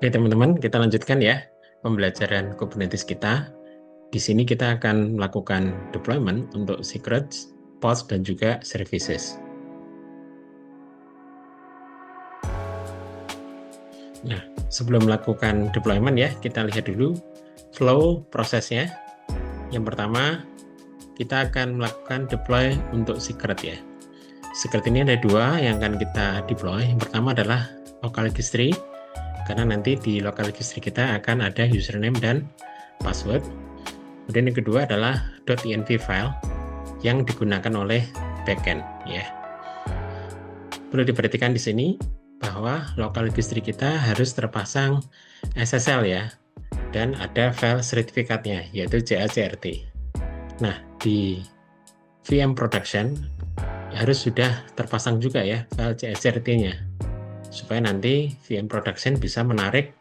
Oke teman-teman, kita lanjutkan ya pembelajaran Kubernetes kita. Di sini kita akan melakukan deployment untuk secrets, pods, dan juga services. Nah, sebelum melakukan deployment ya, kita lihat dulu flow prosesnya. Yang pertama, kita akan melakukan deploy untuk secret ya. Secret ini ada dua yang akan kita deploy. Yang pertama adalah local registry, karena nanti di local registry kita akan ada username dan password. Kemudian yang kedua adalah .env file yang digunakan oleh backend ya. Perlu diperhatikan di sini bahwa local registry kita harus terpasang SSL ya, dan ada file sertifikatnya yaitu CA/CRT. Nah, di VM production harus sudah terpasang juga ya file CA/CRT-nya, supaya nanti VM production bisa menarik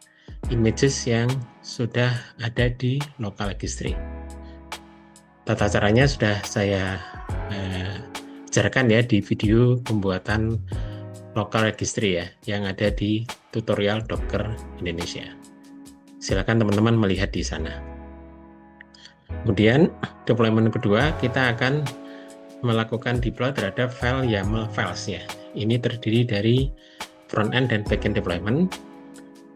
images yang sudah ada di local registry. Tata caranya sudah saya ajarkan ya di video pembuatan local registry ya, yang ada di tutorial Docker Indonesia. Silakan teman-teman melihat di sana. Kemudian deployment kedua, kita akan melakukan deploy terhadap file YAML files ya. Ini terdiri dari front end dan back end deployment.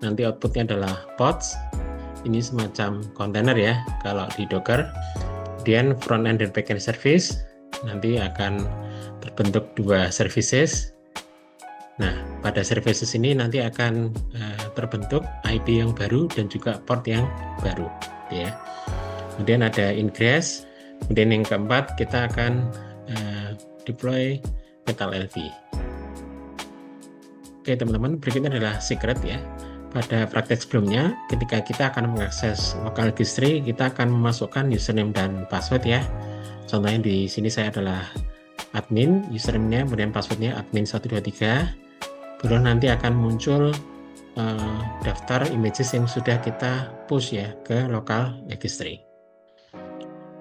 Nanti outputnya adalah pods. Ini semacam kontainer ya kalau di Docker. Kemudian front end dan back end service. Nanti akan terbentuk dua services. Nah, pada services ini nanti akan terbentuk IP yang baru dan juga port yang baru ya. Kemudian ada ingress. Kemudian yang keempat, kita akan deploy metal-LV. Oke teman-teman, berikutnya adalah secret ya. Pada praktek sebelumnya, ketika kita akan mengakses local registry, kita akan memasukkan username dan password ya. Contohnya di sini saya adalah admin, username-nya, kemudian password-nya admin123. Baru nanti akan muncul daftar images yang sudah kita push ya ke local registry.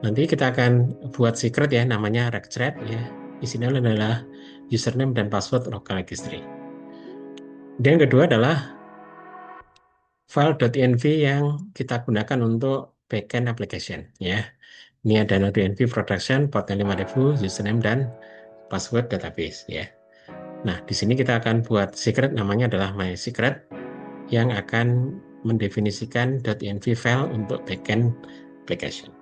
Nanti kita akan buat secret ya, namanya regthread ya. Di sini adalah username dan password local registry. Dan yang kedua adalah file .env yang kita gunakan untuk backend application ya. Ini ada .env production, port 5000, username dan password database ya. Nah, di sini kita akan buat secret, namanya adalah my secret, yang akan mendefinisikan .env file untuk backend application.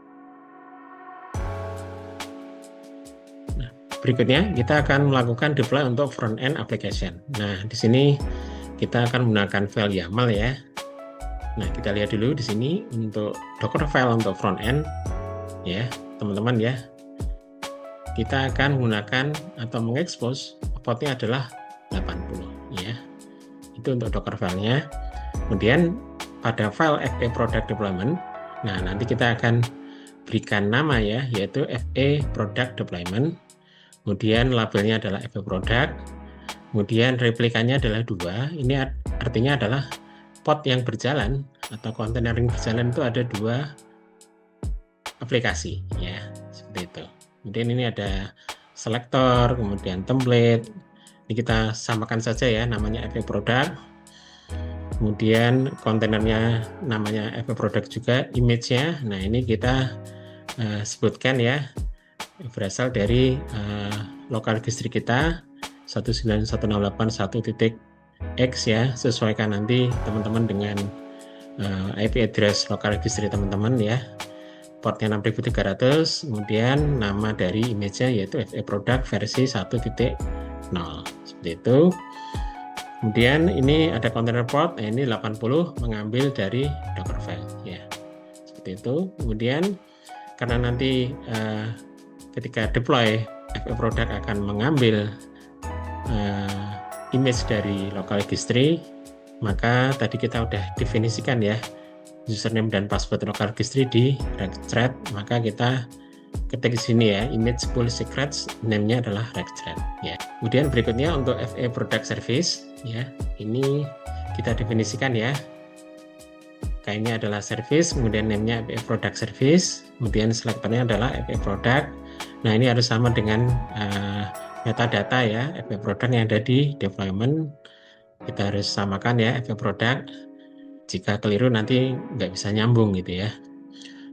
Nah, berikutnya kita akan melakukan deploy untuk front end application. Nah, di sini kita akan menggunakan file YAML ya. Nah, kita lihat dulu di sini untuk Docker file untuk front end ya, teman-teman ya. Kita akan menggunakan atau mengekspos portnya adalah 80 ya. Itu untuk Docker filenya. Kemudian pada file FA product deployment, nah nanti kita akan berikan nama ya, yaitu FA product deployment. Kemudian labelnya adalah FA product. Kemudian replikannya adalah 2. Ini artinya adalah pod yang berjalan atau kontainer yang berjalan itu ada 2 aplikasi ya, seperti itu. Kemudian ini ada selector, kemudian template. Ini kita samakan saja ya, namanya FA product. Kemudian kontainernya namanya FA product juga, image-nya. Nah, ini kita sebutkan ya, berasal dari local registry kita 191.168.1.x ya. Sesuaikan nanti teman-teman dengan IP address local registry teman-teman ya. Portnya 6300, kemudian nama dari image-nya yaitu FA product versi 1.0 seperti itu. Kemudian ini ada container port, nah ini 80 mengambil dari Docker file ya, seperti itu. Kemudian karena nanti ketika deploy FA product akan mengambil image dari local registry, maka tadi kita udah definisikan ya username dan password local registry di regthread, maka kita ketik di sini ya, image pool secrets, name-nya adalah regthread ya. Kemudian berikutnya untuk FA product service ya, ini kita definisikan ya, kainnya adalah service, kemudian name-nya FA product service, kemudian selectornya adalah FA product. Nah, ini harus sama dengan metadata ya, FA product yang ada di deployment, kita harus samakan ya, FA product. Jika keliru nanti nggak bisa nyambung gitu ya.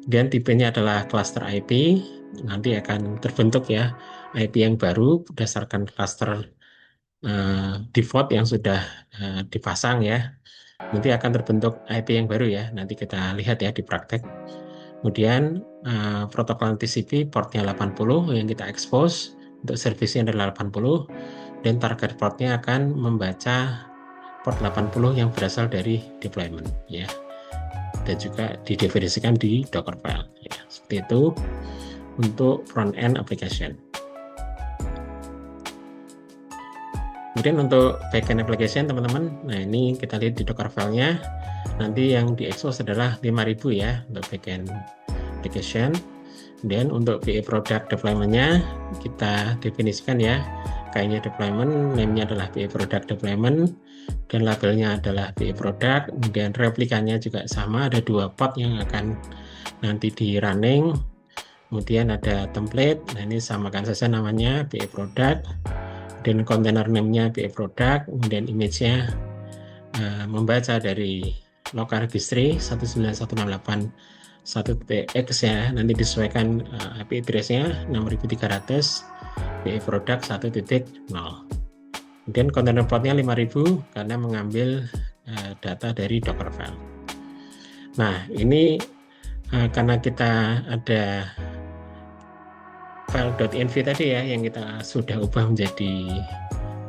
Dan tipenya adalah cluster IP, nanti akan terbentuk ya IP yang baru berdasarkan cluster default yang sudah dipasang ya. Nanti akan terbentuk IP yang baru ya, nanti kita lihat ya di praktek. Kemudian protokol TCP portnya 80 yang kita expose, untuk servisnya adalah 80, dan target portnya akan membaca port 80 yang berasal dari deployment ya, dan juga didefinisikan di Dockerfile ya. Seperti itu untuk front end application. Kemudian untuk backend application teman-teman, nah ini kita lihat di Dockerfile-nya, nanti yang diekspos adalah 5000 ya untuk backend application. Dan untuk BA product deployment-nya kita definisikan ya, kayaknya deployment, name-nya adalah BA product deployment, dan labelnya adalah BA product. Kemudian replikannya juga sama, ada 2 pod yang akan nanti di running. Kemudian ada template, nah ini samakan saja namanya BA product, dan container name-nya BA product. Kemudian image-nya membaca dari local registry 19168.1.x ya, nanti disesuaikan IP address-nya 6300, BA product 1.0. Kemudian container portnya 5000 karena mengambil data dari Dockerfile. Nah ini karena kita ada file.env tadi ya, yang kita sudah ubah menjadi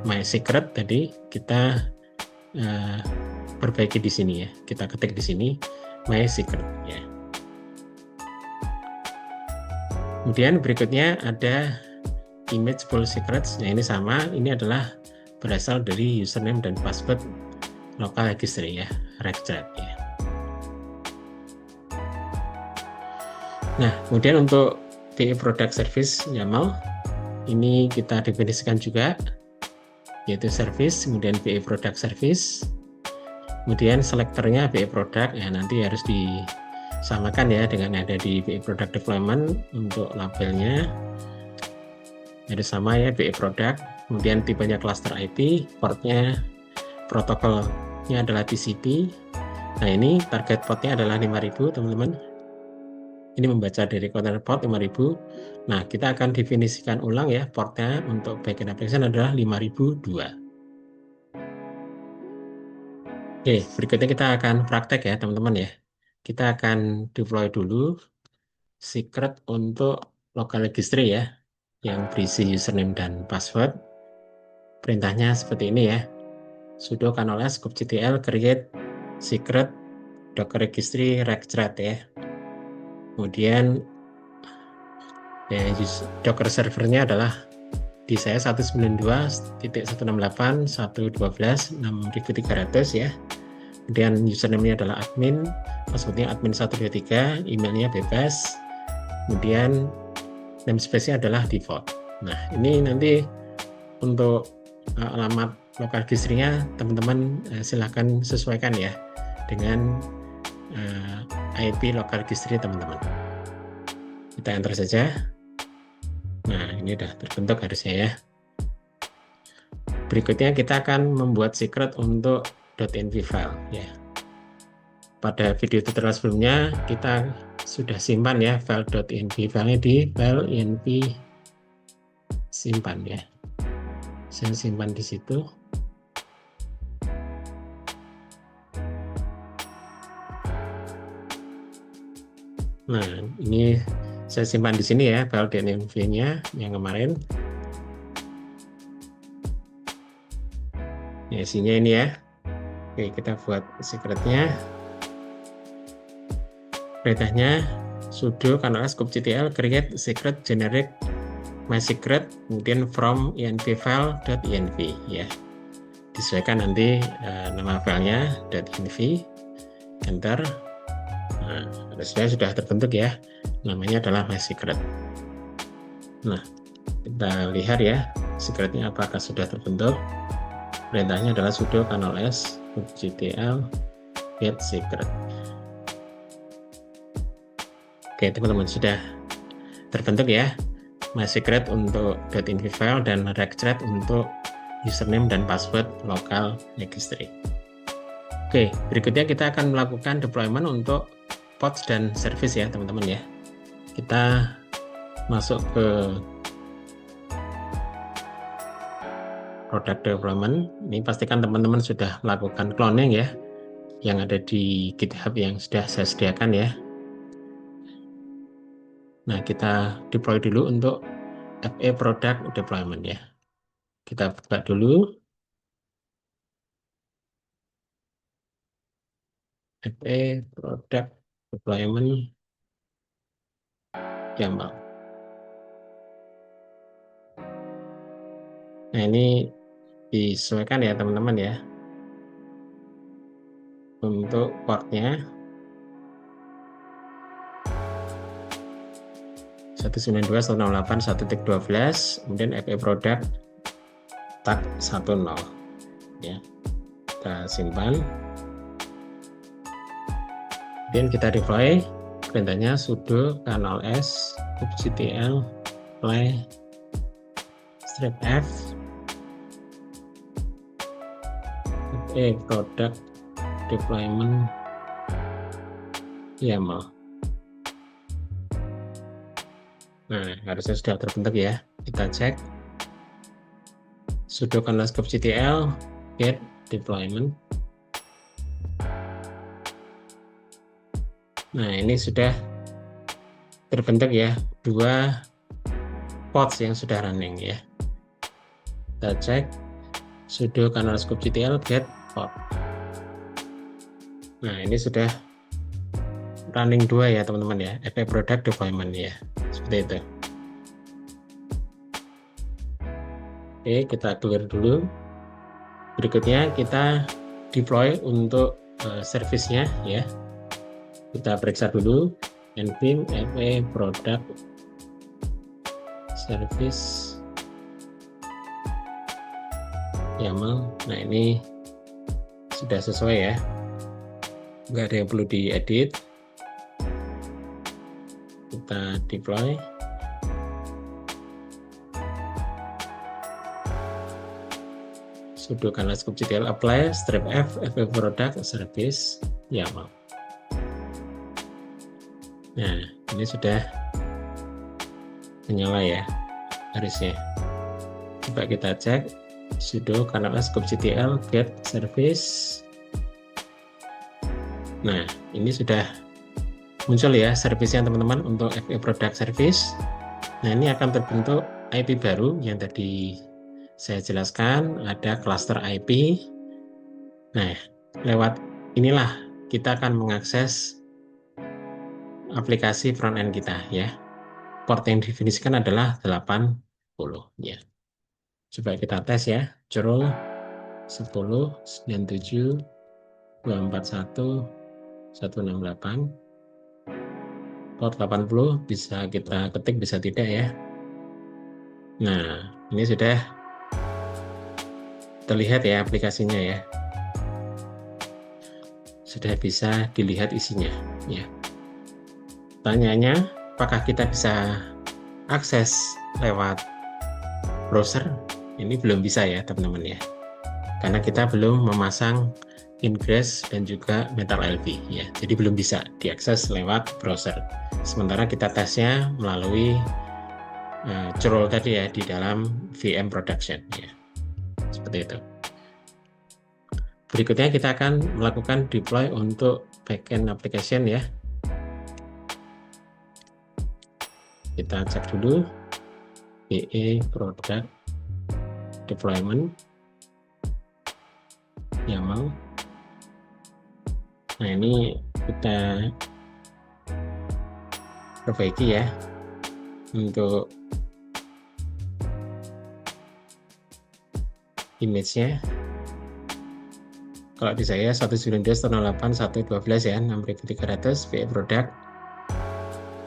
MySecret tadi, kita perbaiki di sini ya, kita ketik di sini MySecret ya. Kemudian berikutnya ada image pool secrets, nah ini sama, ini adalah berasal dari username dan password local registry ya, registrar ya. Nah kemudian untuk BA product service YAML ini kita definisikan juga, yaitu service, kemudian BA product service, kemudian selektornya BA product ya, nanti harus disamakan ya dengan ada di BA product deployment. Untuk labelnya harus sama ya, BA product, kemudian tipenya cluster IP, portnya protokolnya adalah TCP. Nah ini target portnya adalah 5000 teman-teman, ini membaca dari container port 5000. Nah kita akan definisikan ulang ya, portnya untuk backend application adalah 5002. Oke, berikutnya kita akan praktek ya teman-teman ya. Kita akan deploy dulu secret untuk local registry ya, yang berisi username dan password. Perintahnya seperti ini ya, sudo canolS kubectl create secret docker registry registrar ya. Kemudian ya, Docker servernya adalah di saya 192.168.112.6300 ya. Kemudian username-nya adalah admin, passwordnya admin123, emailnya bebas, kemudian namespace-nya adalah default. Nah ini nanti untuk alamat local registry-nya teman-teman silahkan sesuaikan ya dengan IP local registry teman-teman. Kita enter saja. Nah ini udah terbentuk harusnya ya. Berikutnya kita akan membuat secret untuk .env file ya. Pada video tutorial sebelumnya kita sudah simpan ya file .env filenya di file env simpan ya. Saya simpan di situ. Nah ini saya simpan di sini ya file .env-nya yang kemarin. Ya, isinya ini ya. Oke, kita buat secretnya. Perintahnya sudo canolS kubectl create secret generic MySecret, kemudian from env-file.env ya. Disesuaikan nanti nama filenya .env. Enter. Nah, sudah terbentuk ya. Namanya adalah MySecret. Nah, kita lihat ya secretnya apakah sudah terbentuk. Perintahnya adalah sudo canolS kubectl get secret. Oke teman-teman, sudah terbentuk ya MySecret untuk .env file dan registrar untuk username dan password local registry. Oke, berikutnya kita akan melakukan deployment untuk pods dan service ya teman-teman ya. Kita masuk ke product development. Ini pastikan teman-teman sudah melakukan cloning ya, yang ada di GitHub yang sudah saya sediakan ya. Nah, kita deploy dulu untuk FA product deployment ya. Kita buka dulu FA product deployment YAML. Nah, ini disesuaikan ya teman-teman ya. Untuk portnya 192.168.1.12, kemudian FA product tag 10 ya. Kita simpan. Kemudian kita deploy, perintahnya sudo kanal s kubectl apply strip f FA product deployment YAML. Nah, harusnya sudah terbentuk ya. Kita cek sudo kanal kubectl get deployment. Nah, ini sudah terbentuk ya, 2 pods yang sudah running ya. Kita cek sudo kanal kubectl get pod. Nah, ini sudah running 2 ya teman-teman ya, FA product deployment ya, seperti itu. Oke, kita clear dulu. Berikutnya kita deploy untuk service-nya ya. Kita periksa dulu npm FA product service YAML. Nah, ini sudah sesuai ya, nggak ada yang perlu diedit. Kita deploy. Sudo kanal kubectl apply strip f FA product service YAML. Nah, ini sudah menyala ya harusnya. Coba kita cek sudo kanal kubectl get service. Nah, ini sudah muncul ya service-nya teman-teman untuk FA product service. Nah, ini akan terbentuk IP baru yang tadi saya jelaskan, ada cluster IP. Nah, lewat inilah kita akan mengakses aplikasi front end kita ya. Port yang didefinisikan adalah 80 ya. Coba kita tes ya. Curl 10 97 241 168. Port 80 bisa kita ketik, bisa tidak ya. Nah, ini sudah terlihat ya aplikasinya ya. Sudah bisa dilihat isinya ya. Pertanyaannya, apakah kita bisa akses lewat browser? Ini belum bisa ya teman-teman ya, karena kita belum memasang Ingress dan juga MetalLV ya, jadi belum bisa diakses lewat browser. Sementara kita tesnya melalui curl tadi ya di dalam VM production ya, seperti itu. Berikutnya kita akan melakukan deploy untuk backend application ya. Kita cek dulu FA product deployment YAML. Nah, ini kita perbaiki ya untuk image-nya. Kalau di saya 192.168.1.12 ya, 6300 FA product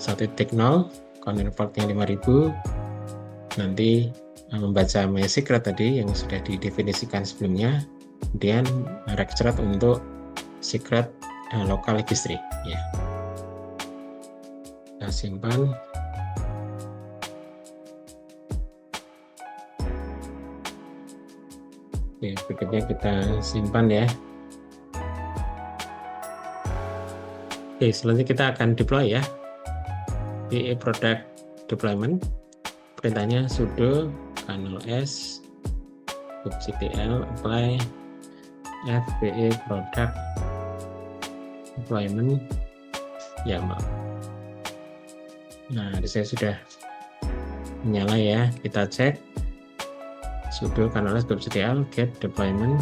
1.0, corner portnya 5000. Nanti membaca my secret tadi yang sudah didefinisikan sebelumnya, kemudian registrar untuk secret local registry ya. Kita simpan. Oke, berikutnya kita simpan ya. Oke, selanjutnya kita akan deploy ya. BE product deployment. Perintahnya sudo kernel s kubectl apply fbe product deployment YAML. Nah, di sini sudah menyala ya. Kita cek sudo kernel s kubectl get deployment.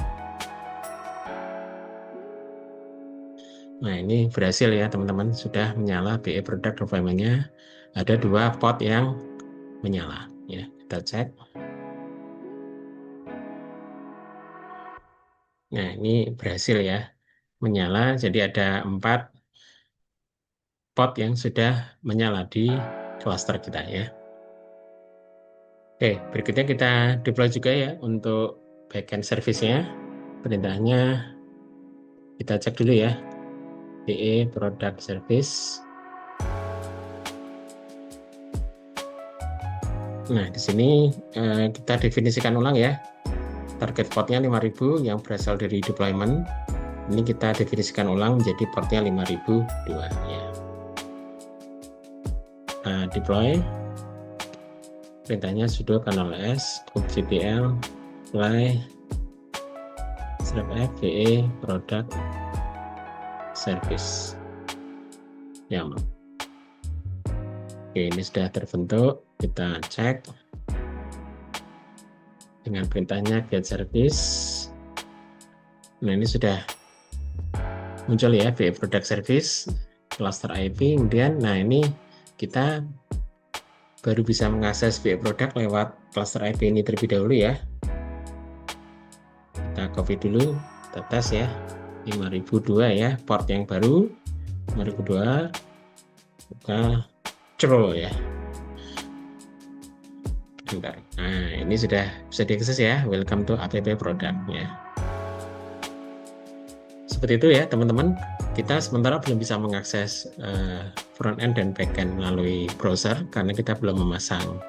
Nah, ini berhasil ya teman-teman, sudah menyala BE product deployment-nya. Ada 2 port yang menyala ya. Kita cek. Nah, ini berhasil ya menyala, jadi ada 4 port yang sudah menyala di cluster kita ya. Oke, berikutnya kita deploy juga ya untuk backend service-nya. Perintahnya kita cek dulu ya, BE product service. Nah, di sini kita definisikan ulang ya. Target portnya 5000 yang berasal dari deployment. Ini kita definisikan ulang menjadi portnya 5002 ya. Nah, deploy. Perintahnya sudo kernel s kubectl apply fbe product service YAML. Oke, ini sudah terbentuk. Kita cek dengan perintahnya get service. Nah, ini sudah muncul ya BE product service cluster IP. Kemudian nah ini kita baru bisa mengakses BE product lewat cluster IP ini terlebih dahulu ya. Kita copy dulu, kita tes ya. 5002 ya, port yang baru 5002. Kita control ya. Bentar. Nah, ini sudah bisa diakses ya. Welcome to app product ya. Seperti itu ya teman-teman. Kita sementara belum bisa mengakses front end dan back end melalui browser karena kita belum memasang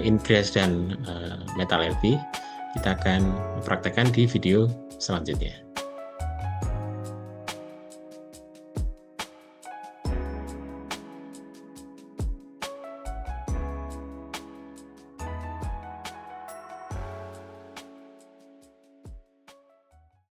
Ingress dan MetalLB. Kita akan mempraktekkan di video selanjutnya.